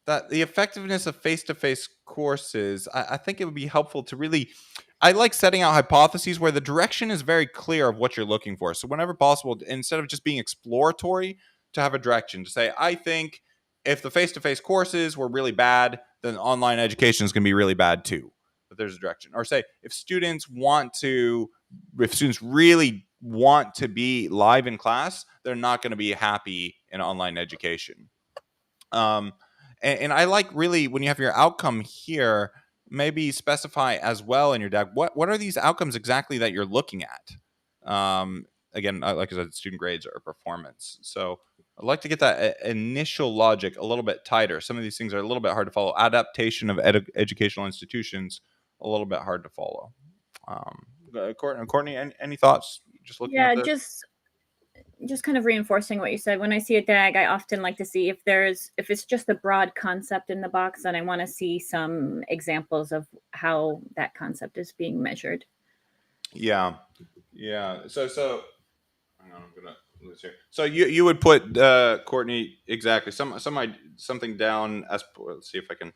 the effectiveness of face-to-face courses, I think it would be helpful to really. I like setting out hypotheses where the direction is very clear of what you're looking for. So whenever possible, instead of just being exploratory, to have a direction to say, I think if the face-to-face courses were really bad, then online education is going to be really bad too. But there's a direction. Or say, if students really want to be live in class, they're not going to be happy in online education. And I like, really, when you have your outcome here, maybe specify as well in your DAG, what are these outcomes exactly that you're looking at? Again, like I said, student grades or performance. So I'd like to get that initial logic a little bit tighter. Some of these things are a little bit hard to follow. Adaptation of educational institutions, a little bit hard to follow. Courtney, any thoughts? Just looking at this? Just kind of reinforcing what you said. When I see a DAG, I often like to see if it's just a broad concept in the box, then I want to see some examples of how that concept is being measured. Yeah. So hang on, I'm gonna lose here. So you would put, Courtney, exactly something down as. Let's see if I can.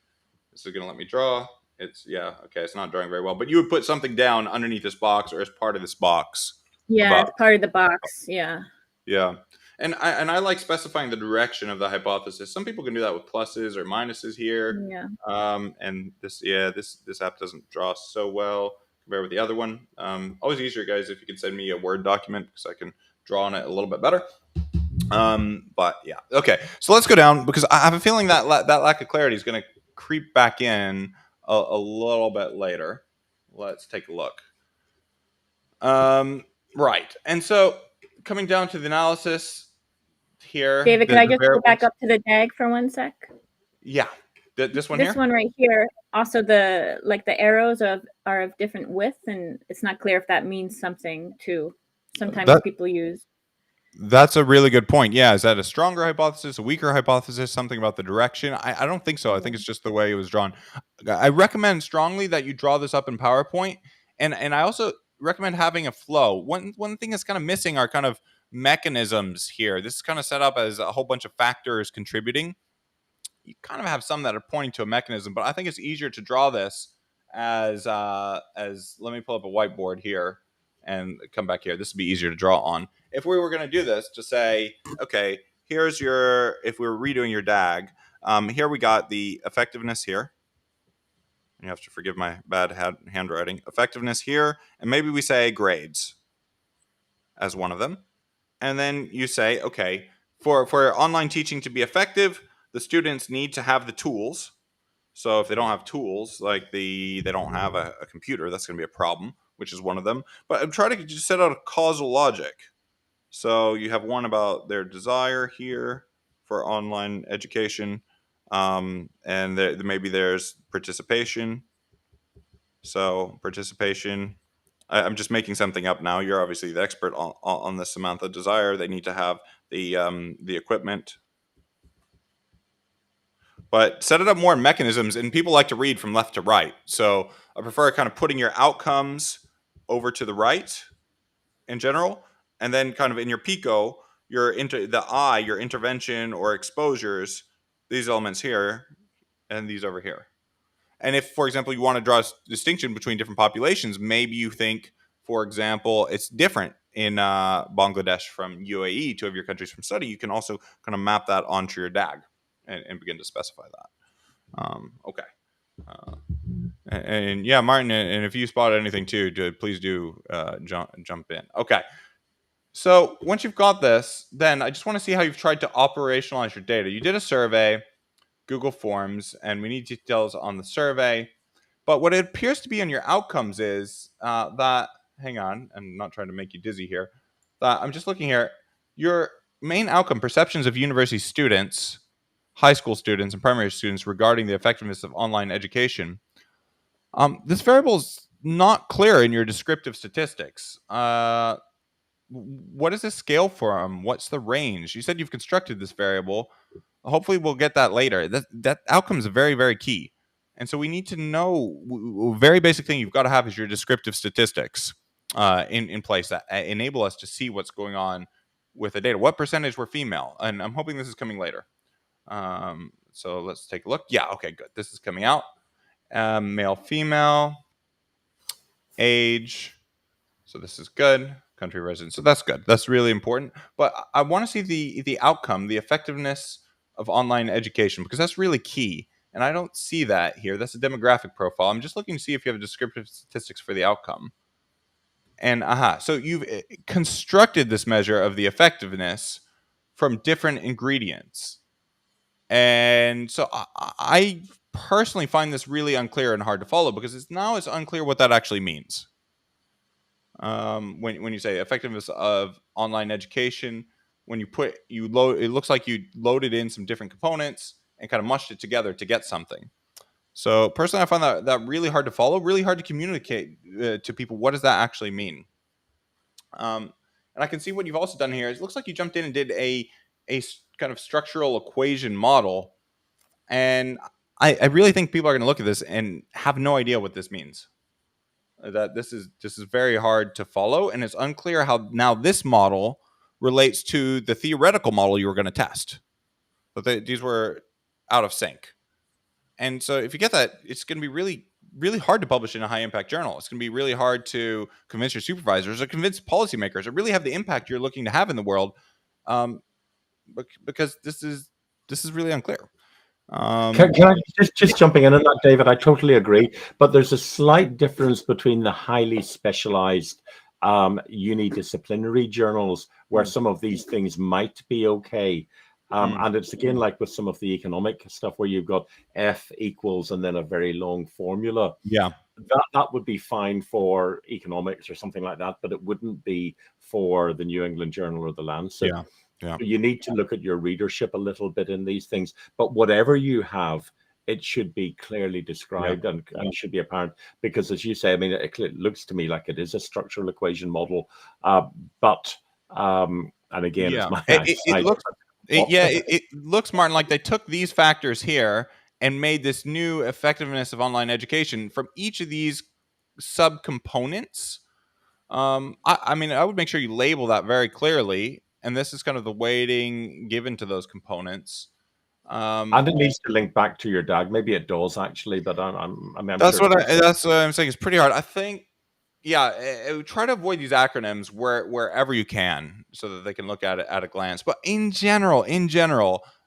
This is gonna let me draw. It's it's not drawing very well, but you would put something down underneath this box or as part of this box. Yeah, it's part of the box. Yeah. Yeah. And I like specifying the direction of the hypothesis. Some people can do that with pluses or minuses here. Yeah. And this app doesn't draw so well compared with the other one. Always easier, guys, if you can send me a Word document, because I can draw on it a little bit better. But yeah. Okay. So let's go down, because I have a feeling that that lack of clarity is going to creep back in a little bit later. Let's take a look. Right. And so, coming down to the analysis here. David, can I just go back up to the DAG for 1 sec? Yeah. This one here? This one right here. Also, the arrows are of different width, and it's not clear if that means something too. Sometimes people use. That's a really good point. Yeah. Is that a stronger hypothesis, a weaker hypothesis, something about the direction? I don't think so. I think it's just the way it was drawn. I recommend strongly that you draw this up in PowerPoint. And I also recommend having a flow. One thing that's kind of missing are kind of mechanisms here. This is kind of set up as a whole bunch of factors contributing. You kind of have some that are pointing to a mechanism, but I think it's easier to draw this as let me pull up a whiteboard here and come back here. This would be easier to draw on. If we were going to do this, to say, okay, here's if we were redoing your DAG, here we got the effectiveness here. You have to forgive my bad handwriting. Effectiveness here, and maybe we say grades as one of them. And then you say, okay, for online teaching to be effective, the students need to have the tools. So if they don't have tools, like they don't have a computer, that's going to be a problem, which is one of them. But I'm trying to just set out a causal logic. So you have one about their desire here for online education, and maybe there's participation. So participation, I'm just making something up now. You're obviously the expert on this, Samantha. Desire, they need to have the equipment. But set it up more in mechanisms, and people like to read from left to right. So I prefer kind of putting your outcomes over to the right in general, and then kind of in your PICO, your intervention or exposures, these elements here, and these over here. And if, for example, you want to draw a distinction between different populations, maybe you think, for example, it's different in Bangladesh from UAE, two of your countries from study. You can also kind of map that onto your DAG and begin to specify that. Okay. And yeah, Martin, and if you spot anything too, please do jump in. Okay. So once you've got this, then I just want to see how you've tried to operationalize your data. You did a survey, Google Forms, and we need details on the survey. But what it appears to be in your outcomes is that, hang on, I'm not trying to make you dizzy here. I'm just looking here. Your main outcome, perceptions of university students, high school students, and primary students regarding the effectiveness of online education. This variable is not clear in your descriptive statistics. What is this scale from? What's the range? You said you've constructed this variable. Hopefully we'll get that later. That outcome is very, very key. And so we need to know, very basic thing you've got to have is your descriptive statistics in place that enable us to see what's going on with the data. What percentage were female? And I'm hoping this is coming later. So let's take a look. Yeah, okay, good. This is coming out. Male, female, age. So this is good. Country resident. So that's good. That's really important. But I want to see the outcome, the effectiveness of online education, because that's really key. And I don't see that here. That's a demographic profile. I'm just looking to see if you have descriptive statistics for the outcome. And so you've constructed this measure of the effectiveness from different ingredients. And so I personally find this really unclear and hard to follow because it's unclear what that actually means. When you say effectiveness of online education, when you load, it looks like you loaded in some different components and kind of mushed it together to get something. So personally, I find that really hard to follow, really hard to communicate to people. What does that actually mean? And I can see what you've also done here. It looks like you jumped in and did a kind of structural equation model. And I really think people are going to look at this and have no idea what this means. That this is very hard to follow, and it's unclear how now this model relates to the theoretical model you were going to test. But these were out of sync. And so if you get that, it's going to be really, really hard to publish in a high-impact journal. It's going to be really hard to convince your supervisors or convince policymakers or really have the impact you're looking to have in the world, because this is really unclear. Can I just jumping in on that, David? I totally agree, but there's a slight difference between the highly specialized unidisciplinary journals where some of these things might be okay. And it's again like with some of the economic stuff where you've got F equals and then a very long formula. Yeah. That would be fine for economics or something like that, but it wouldn't be for the New England Journal or the Lancet. Yeah. Yeah. You need to look at your readership a little bit in these things, but whatever you have, it should be clearly described and should be apparent, because as you say, I mean, it looks to me like it is a structural equation model, but and again, it's my it looks, Martin, like they took these factors here and made this new effectiveness of online education from each of these subcomponents. I mean, I would make sure you label that very clearly. And this is kind of the weighting given to those components. And it needs to link back to your DAG. Maybe it does actually, but that's what I'm saying. It's pretty hard. I think, try to avoid these acronyms wherever you can, so that they can look at it at a glance. But in general,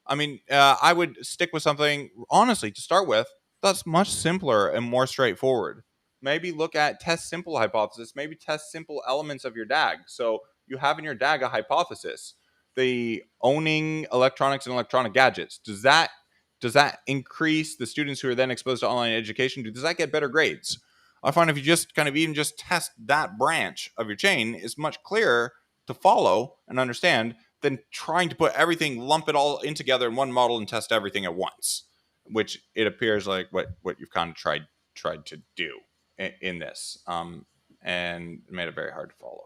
I mean, I would stick with something honestly to start with that's much simpler and more straightforward. Maybe look at test simple hypothesis. Maybe test simple elements of your DAG. So you have in your DAG a hypothesis, the owning electronics and electronic gadgets. Does that increase the students who are then exposed to online education? Does that get better grades? I find if you just kind of even just test that branch of your chain, is much clearer to follow and understand than trying to put everything, lump it all in together in one model and test everything at once, which it appears like what you've kind of tried to do in this, and made it very hard to follow.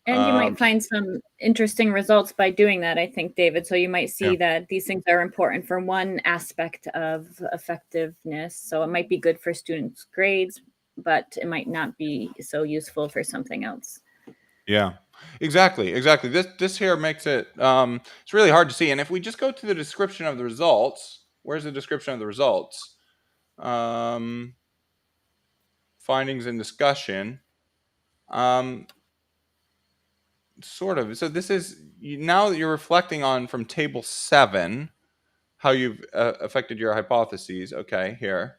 And you might find some interesting results by doing that, I think, David. So you might see that these things are important for one aspect of effectiveness. So it might be good for students' grades, but it might not be so useful for something else. Yeah, exactly. This here makes it, it's really hard to see. And if we just go to the description of the results, where's the description of the results? Findings and discussion. Sort of. So this is now that you're reflecting on from table 7 how you've affected your hypotheses. Okay, here.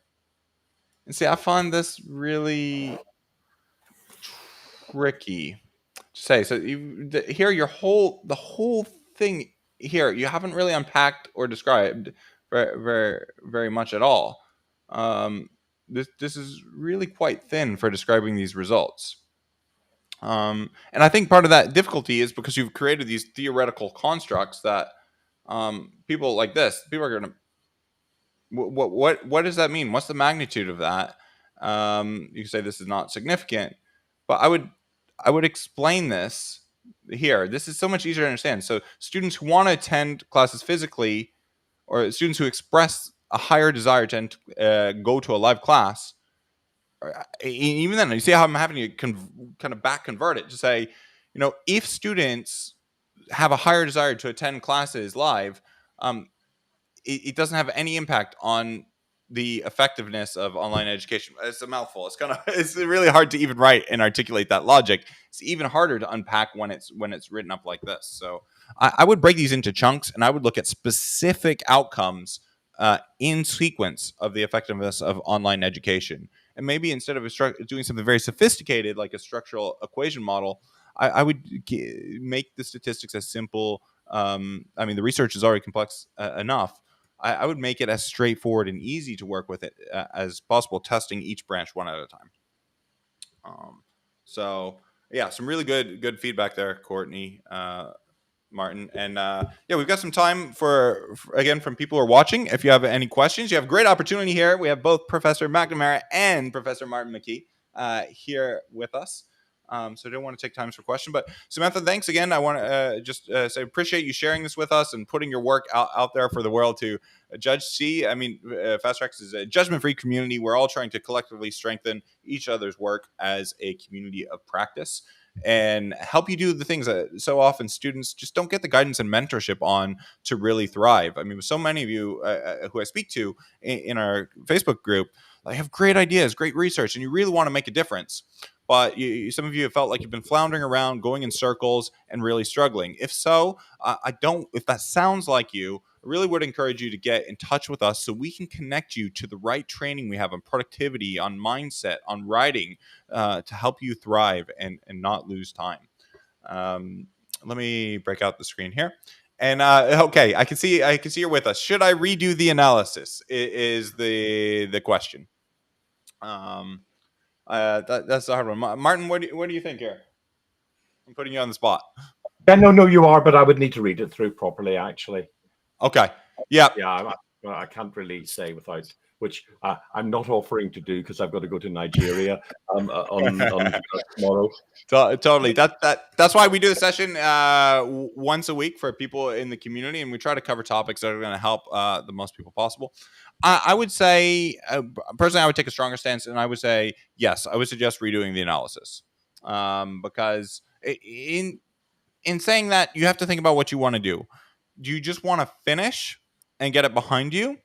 And see, I find this really tricky to say. So here, the whole thing here, you haven't really unpacked or described very much at all. This is really quite thin for describing these results. And I think part of that difficulty is because you've created these theoretical constructs that people like this, people are going to, what does that mean? What's the magnitude of that? You can say this is not significant, but I would explain this here. This is so much easier to understand. So students who want to attend classes physically, or students who express a higher desire to go to a live class, even then, you see how I'm having to kind of back convert it to say, if students have a higher desire to attend classes live, it doesn't have any impact on the effectiveness of online education. It's a mouthful. It's really hard to even write and articulate that logic. It's even harder to unpack when it's written up like this. So I would break these into chunks, and I would look at specific outcomes in sequence of the effectiveness of online education. And maybe instead of doing something very sophisticated like a structural equation model, I would make the statistics as simple. The research is already complex enough. I would make it as straightforward and easy to work with it as possible, testing each branch one at a time. So yeah, some really good feedback there, Courtney, Martin, and we've got some time for again from people who are watching. If you have any questions, you have a great opportunity here. We have both Professor McNamara and Professor Martin McKee here with us. So I don't want to take time for questions, but Samantha, thanks again. I want to just say appreciate you sharing this with us and putting your work out there for the world to judge. See, FastTrack is a judgment-free community. We're all trying to collectively strengthen each other's work as a community of practice and help you do the things that so often students just don't get the guidance and mentorship on to really thrive. With so many of you who I speak to in our Facebook group, they have great ideas, great research, and you really want to make a difference. But some of you have felt like you've been floundering around, going in circles, and really struggling. If so, if that sounds like you, I really would encourage you to get in touch with us so we can connect you to the right training we have on productivity, on mindset, on writing, to help you thrive and not lose time. Let me break out the screen here. And okay, I can see you're with us. Should I redo the analysis? Is the question. That's the hard one. Martin, what do you think here? I'm putting you on the spot. Yeah, no, you are, but I would need to read it through properly, actually. Okay. Yeah. Yeah, I can't really say without, which I'm not offering to do because I've got to go to Nigeria on tomorrow. Totally. That's why we do the session once a week for people in the community, and we try to cover topics that are going to help the most people possible. I would say, personally, I would take a stronger stance, and I would say, yes, I would suggest redoing the analysis. Because in saying that, you have to think about what you want to do. Do you just want to finish and get it behind you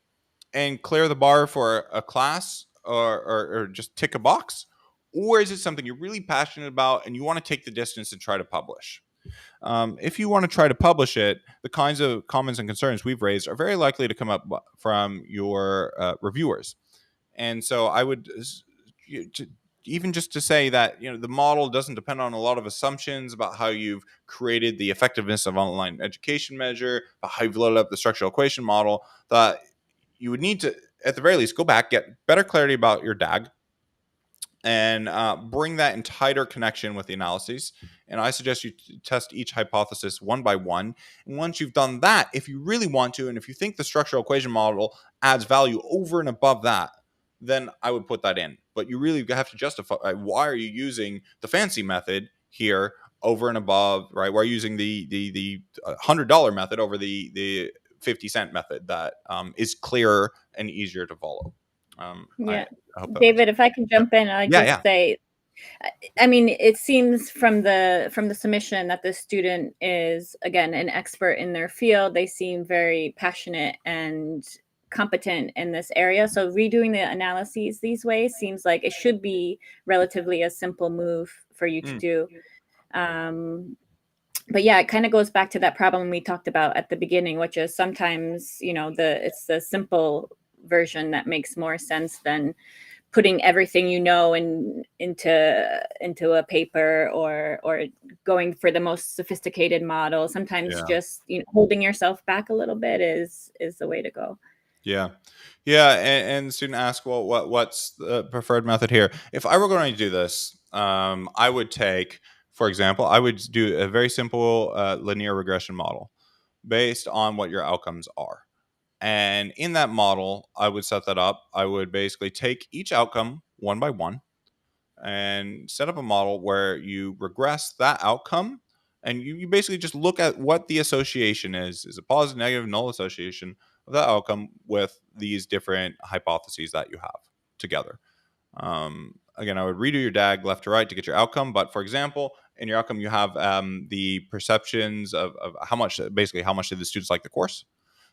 and clear the bar for a class or just tick a box? Or is it something you're really passionate about and you want to take the distance and try to publish? If you want to try to publish it, the kinds of comments and concerns we've raised are very likely to come up from your reviewers. And so I would even just to say that the model doesn't depend on a lot of assumptions about how you've created the effectiveness of online education measure, about how you've loaded up the structural equation model, that you would need to, at the very least, go back, get better clarity about your DAG, and bring that in tighter connection with the analyses. And I suggest you test each hypothesis one by one. And once you've done that, if you really want to, and if you think the structural equation model adds value over and above that, then I would put that in. But you really have to justify why are you using the fancy method here over and above, right? Why are you using the $100 method over the 50-cent method that is clearer and easier to follow? I hope David, if I can jump in, I just say, it seems from the submission that the student is, again, an expert in their field. They seem very passionate and competent in this area. So redoing the analyses these ways seems like it should be relatively a simple move for you to do. But yeah, it kind of goes back to that problem we talked about at the beginning, which is sometimes, it's the simple version that makes more sense than putting everything into a paper or going for the most sophisticated model. Sometimes just holding yourself back a little bit is the way to go. Yeah. And the student asked, well, what's the preferred method here? If I were going to do this, I would take, for example, I would do a very simple linear regression model based on what your outcomes are. And in that model, I would set that up. I would basically take each outcome one by one and set up a model where you regress that outcome, and you basically just look at what the association is a positive, negative, null association of that outcome with these different hypotheses that you have together. Again, I would redo your DAG left to right to get your outcome. But for example, in your outcome, you have the perceptions of how much did the students like the course.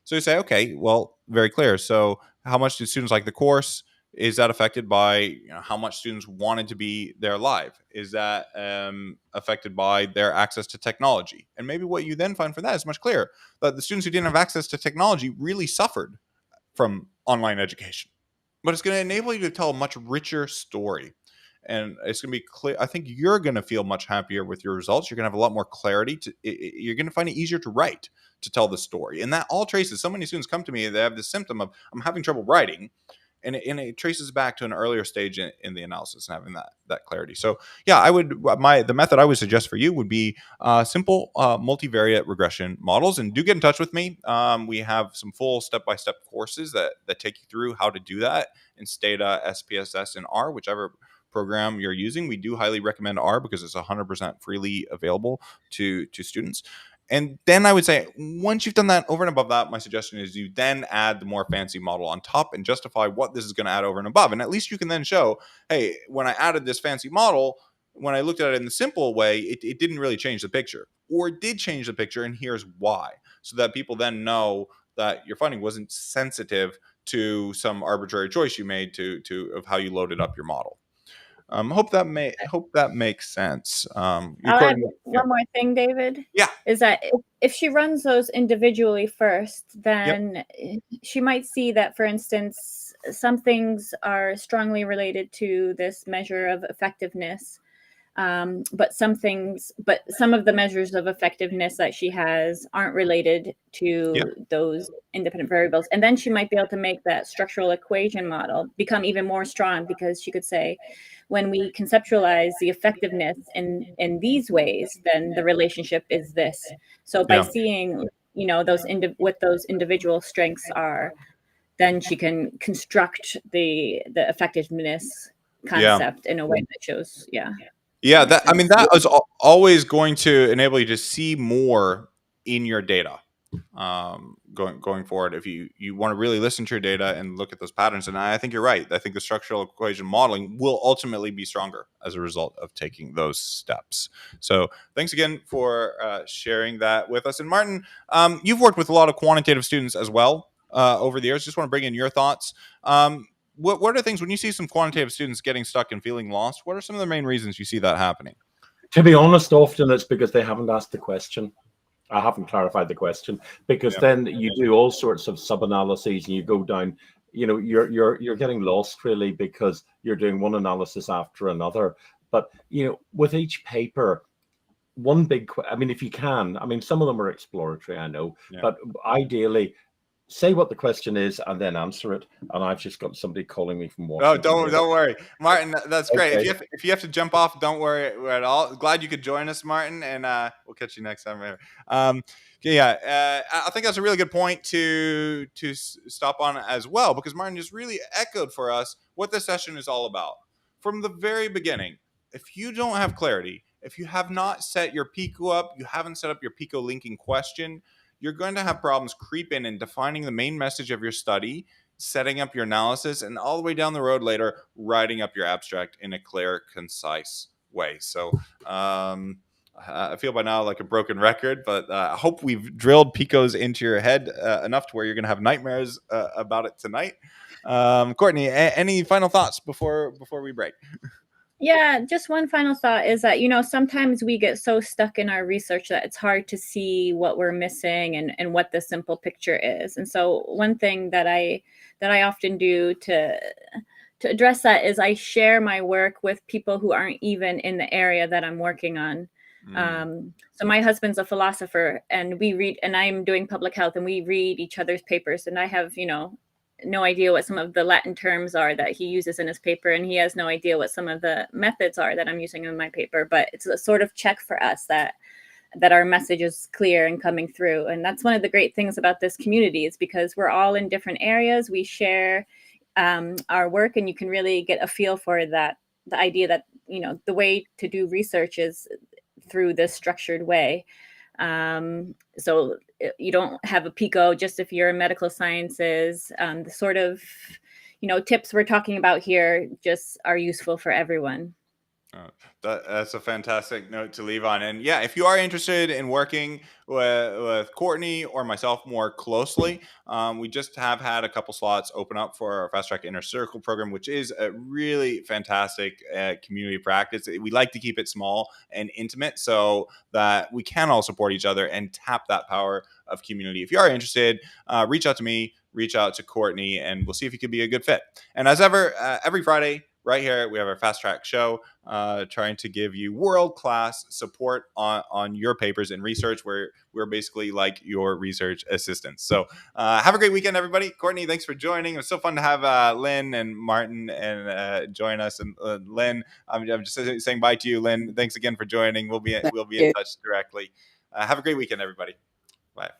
So you say, okay, well, very clear. So how much do students like the course? Is that affected by how much students wanted to be there live? Is that affected by their access to technology? And maybe what you then find for that is much clearer, that the students who didn't have access to technology really suffered from online education. But it's going to enable you to tell a much richer story. And it's going to be clear. I think you're going to feel much happier with your results. You're going to have a lot more clarity. You're going to find it easier to write, to tell the story. And that all traces. So many students come to me, they have this symptom of, I'm having trouble writing. And it traces back to an earlier stage in the analysis and having that clarity. So yeah, the method I would suggest for you would be simple multivariate regression models. And do get in touch with me. We have some full step-by-step courses that take you through how to do that in Stata, SPSS, and R, whichever program you're using. We do highly recommend R because it's 100% freely available to students. And then I would say, once you've done that over and above that, my suggestion is you then add the more fancy model on top and justify what this is going to add over and above. And at least you can then show, hey, when I added this fancy model, when I looked at it in the simple way, it didn't really change the picture, or it did change the picture, and here's why. So that people then know that your finding wasn't sensitive to some arbitrary choice you made of how you loaded up your model. Hope that makes sense. I'll add one more thing, David. Yeah. Is that if she runs those individually first, then she might see that, for instance, some things are strongly related to this measure of effectiveness. But some of the measures of effectiveness that she has aren't related to those independent variables. And then she might be able to make that structural equation model become even more strong, because she could say, when we conceptualize the effectiveness in these ways, then the relationship is this. So by seeing, what those individual strengths are, then she can construct the effectiveness concept in a way that shows, that is always going to enable you to see more in your data going forward. If you want to really listen to your data and look at those patterns, and I think you're right. I think the structural equation modeling will ultimately be stronger as a result of taking those steps. So thanks again for sharing that with us. And Martin, you've worked with a lot of quantitative students as well over the years. Just want to bring in your thoughts. What are things, when you see some quantitative students getting stuck and feeling lost, what are some of the main reasons you see that happening? To be honest, often it's because they haven't asked the question. I haven't clarified the question, because then you do all sorts of sub-analyses and you go down, you're getting lost really, because you're doing one analysis after another. But, with each paper, one big, if you can, some of them are exploratory, I know, but ideally, say what the question is and then answer it. And I've just got somebody calling me from Washington. Oh, don't worry, Martin. That's great. Okay. If you have to jump off, don't worry at all. Glad you could join us, Martin, and we'll catch you next time. I think that's a really good point to stop on as well, because Martin just really echoed for us what this session is all about from the very beginning. If you don't have clarity, if you have not set your PICO up, you haven't set up your PICO linking question, you're going to have problems creep in and defining the main message of your study, setting up your analysis, and all the way down the road later, writing up your abstract in a clear, concise way. So I feel by now like a broken record, but I hope we've drilled PICOs into your head enough to where you're going to have nightmares about it tonight. Courtney, any final thoughts before we break? Yeah, just one final thought is that, sometimes we get so stuck in our research that it's hard to see what we're missing and what the simple picture is. And so one thing that I often do to address that is I share my work with people who aren't even in the area that I'm working on. So my husband's a philosopher, and we read, and I'm doing public health, and we read each other's papers, and I have, no idea what some of the Latin terms are that he uses in his paper, and he has no idea what some of the methods are that I'm using in my paper. But it's a sort of check for us that our message is clear and coming through. And that's one of the great things about this community, is because we're all in different areas. We share our work, and you can really get a feel for that, the idea that, the way to do research is through this structured way. So you don't have a PICO just if you're in medical sciences. The sort of, tips we're talking about here just are useful for everyone. That's a fantastic note to leave on. And yeah, if you are interested in working with Courtney or myself more closely, we just have had a couple slots open up for our FastTrack Inner Circle program, which is a really fantastic community practice. We like to keep it small and intimate so that we can all support each other and tap that power of community. If you are interested, reach out to me, reach out to Courtney, and we'll see if you could be a good fit. And as ever, every Friday, right here, we have our Fast Track show, trying to give you world-class support on your papers and research, where we're basically like your research assistants. So have a great weekend, everybody. Courtney, thanks for joining. It was so fun to have Lynn and Martin and join us. And Lynn, I'm just saying bye to you, Lynn. Thanks again for joining. We'll be in touch directly. Have a great weekend, everybody.